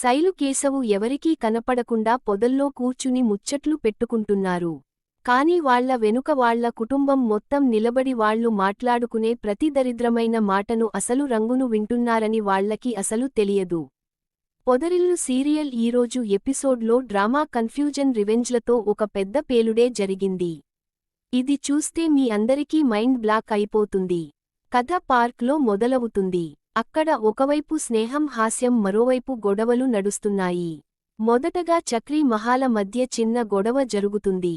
శైలు కేశవు ఎవరికీ కనపడకుండా పొదల్లో కూర్చుని ముచ్చట్లు పెట్టుకుంటున్నారు. కాని వాళ్ల వెనుక వాళ్ల కుటుంబం మొత్తం నిలబడి వాళ్లు మాట్లాడుకునే ప్రతి దరిద్రమైన మాటను అసలు రంగును వింటున్నారని వాళ్లకి అసలు తెలియదు. పొదరిల్లు సీరియల్ ఈరోజు ఎపిసోడ్లో డ్రామా కన్ఫ్యూజన్ రివెంజ్లతో ఒక పెద్ద పేలుడే జరిగింది. ఇది చూస్తే మీ అందరికీ మైండ్ బ్లాక్ అయిపోతుంది. కథ పార్క్లో మొదలవుతుంది. అక్కడ ఒకవైపు స్నేహం హాస్యం మరోవైపు గొడవలు నడుస్తున్నాయి. మొదటగా చక్రి మహాల మధ్య చిన్న గొడవ జరుగుతుంది.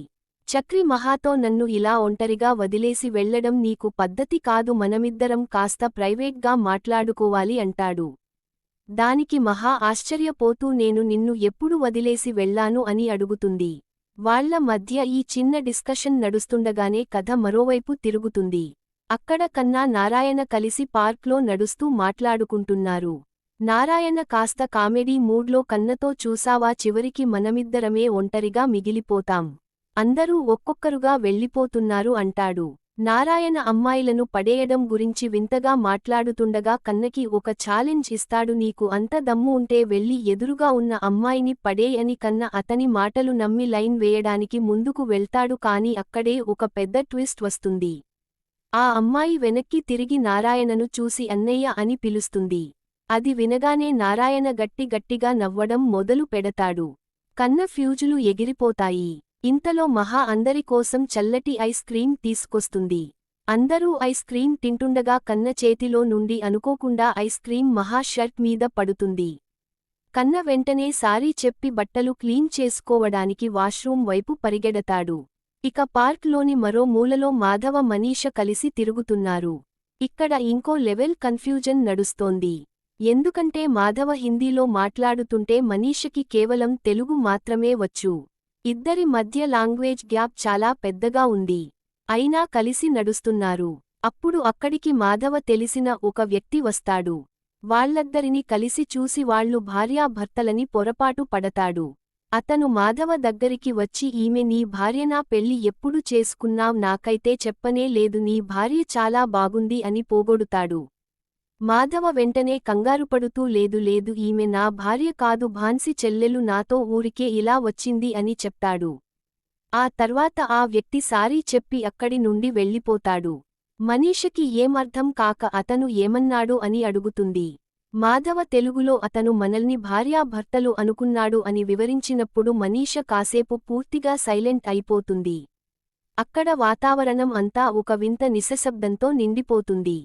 చక్రి మహాతో నన్ను ఇలా ఒంటరిగా వదిలేసి వెళ్లడం నీకు పద్ధతి కాదు, మనమిద్దరం కాస్త ప్రైవేట్గా మాట్లాడుకోవాలి అంటాడు. దానికి మహా ఆశ్చర్యపోతూ నేను నిన్ను ఎప్పుడు వదిలేసి వెళ్లాను అని అడుగుతుంది. వాళ్ల మధ్య ఈ చిన్న డిస్కషన్ నడుస్తుండగానే కథ మరోవైపు తిరుగుతుంది. అక్కడ కన్నా నారాయణ కలిసి పార్క్లో నడుస్తూ మాట్లాడుకుంటున్నారు. నారాయణ కాస్త కామెడీ మూడ్లో కన్నతో చూసావా, చివరికి మనమిద్దరమే ఒంటరిగా మిగిలిపోతాం. అందరూ ఒక్కొక్కరుగా వెళ్ళిపోతున్నారు అంటాడు. నారాయణ అమ్మాయిలను పడేయడం గురించి వింతగా మాట్లాడుతుండగా కన్నకి ఒక ఛాలెంజ్ ఇస్తాడు. నీకు అంత దమ్ము ఉంటే వెళ్లి ఎదురుగా ఉన్న అమ్మాయిని పడేయ్ అని. కన్న అతని మాటలు నమ్మి లైన్ వేయడానికి ముందుకు వెళ్తాడు. కాని అక్కడే ఒక పెద్ద ట్విస్ట్ వస్తుంది. ఆ అమ్మాయి వెనక్కి తిరిగి నారాయణను చూసి అన్నయ్య అని పిలుస్తుంది. అది వినగానే నారాయణ గట్టిగా నవ్వడం మొదలు పెడతాడు. కన్న ఫ్యూజులు ఎగిరిపోతాయి. ఇంతలో మహా అందరి కోసం చల్లటి ఐస్ క్రీం తీసుకొస్తుంది. అందరూ ఐస్ క్రీం తింటుండగా కన్న చేతిలో నుండి అనుకోకుండా ఐస్ క్రీం మహా షర్ట్ మీద పడుతుంది. కన్న వెంటనే సారీ చెప్పి బట్టలు క్లీన్ చేసుకోవడానికి వాష్రూం వైపు పరిగెడతాడు. ఇక పార్క్లోని మరో మూలలో మాధవ మనీష కలిసి తిరుగుతున్నారు. ఇక్కడ ఇంకో లెవెల్ కన్ఫ్యూజన్ నడుస్తోంది. ఎందుకంటే మాధవ హిందీలో మాట్లాడుతుంటే మనీషకి కేవలం తెలుగు మాత్రమే వచ్చు. ఇద్దరి మధ్య లాంగ్వేజ్ గ్యాప్ చాలా పెద్దగా ఉంది. అయినా కలిసి నడుస్తున్నారు. అప్పుడు అక్కడికి మాధవ తెలిసిన ఒక వ్యక్తి వస్తాడు. వాళ్లద్దరిని కలిసి చూసి వాళ్లు భార్యాభర్తలని పొరపాటు పడతాడు. అతను మాధవ దగ్గరికి వచ్చి ఈమె నీ భార్యనా, పెళ్లి ఎప్పుడు చేసుకున్నావ్, నాకైతే చెప్పనే లేదు, నీ భార్య చాలా బాగుంది అని పోగొడుతాడు. మాధవ వెంటనే కంగారుపడుతూ లేదు ఈమె నా భార్య కాదు, భాన్సి చెల్లెలు, నాతో ఊరికే ఇలా వచ్చింది అని చెప్తాడు. ఆ తర్వాత ఆ వ్యక్తి సారీ చెప్పి అక్కడి నుండి వెళ్ళిపోతాడు. మనీషకి ఏమర్థం కాక అతను ఏమన్నాడు అని అడుగుతుంది. మాధవ తెలుగులో అతను మనల్ని భార్యాభర్తలు అనుకున్నాడు అని వివరించినప్పుడు మనీష కాసేపు పూర్తిగా సైలెంట్ అయిపోతుంది. అక్కడ వాతావరణం అంతా ఒక వింత నిశ్శబ్దంతో నిండిపోతుంది.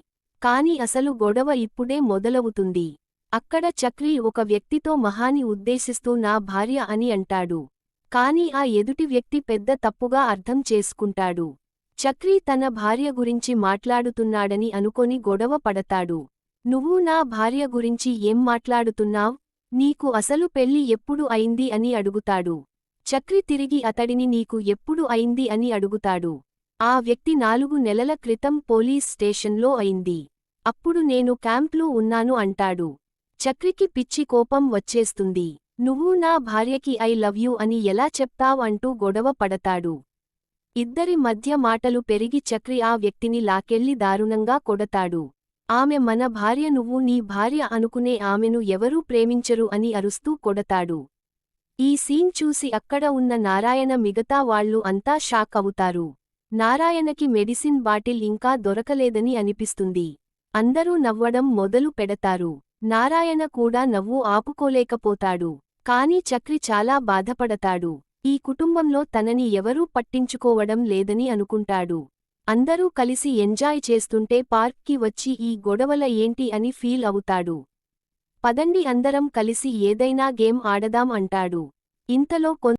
కాని అసలు గొడవ ఇప్పుడే మొదలవుతుంది. అక్కడ చక్రి ఒక వ్యక్తితో మహాని ఉద్దేశిస్తూ నా భార్య అని అంటాడు. కాని ఆ ఎదుటి వ్యక్తి పెద్ద తప్పుగా అర్థం చేసుకుంటాడు. చక్రి తన భార్య గురించి మాట్లాడుతున్నాడని అనుకొని గొడవ పడతాడు. నువ్వు నా భార్య గురించి ఏం మాట్లాడుతున్నావ్, నీకు అసలు పెళ్లి ఎప్పుడు అయింది అని అడుగుతాడు. చక్రి తిరిగి అతడిని నీకు ఎప్పుడు అయింది అని అడుగుతాడు. ఆ వ్యక్తి 4 నెలల క్రితం పోలీస్ స్టేషన్లో అయింది. అప్పుడు నేను క్యాంప్లో ఉన్నాను అంటాడు. చక్రికి పిచ్చి కోపం వచ్చేస్తుంది. నువ్వు నా భార్యకి ఐ లవ్ యూ అని ఎలా చెప్తావ్ అంటూ గొడవ పడతాడు. ఇద్దరి మధ్య మాటలు పెరిగి చక్రి ఆ వ్యక్తిని లాకెళ్లి దారుణంగా కొడతాడు. ఆమె మన భార్య, నువ్వు నీ భార్య అనుకునే ఆమెను ఎవరూ ప్రేమించరు అని అరుస్తూ కొడతాడు. ఈ సీన్ చూసి అక్కడ ఉన్న నారాయణ మిగతా వాళ్లు అంతా షాక్ అవుతారు. నారాయణకి మెడిసిన్ బాటిల్ ఇంకా దొరకలేదని అనిపిస్తుంది. అందరూ నవ్వడం మొదలు పెడతారు. నారాయణ కూడా నవ్వు ఆపుకోలేకపోతాడు. కాని చక్రి చాలా బాధపడతాడు. ఈ కుటుంబంలో తనని ఎవరూ పట్టించుకోవడం లేదని అనుకుంటాడు. అందరూ కలిసి ఎంజాయ్ చేస్తుంటే పార్క్కి వచ్చి ఈ గొడవల ఏంటి అని ఫీల్ అవుతాడు. పదండి అందరం కలిసి ఏదైనా గేమ్ ఆడదాం అంటాడు. ఇంతలో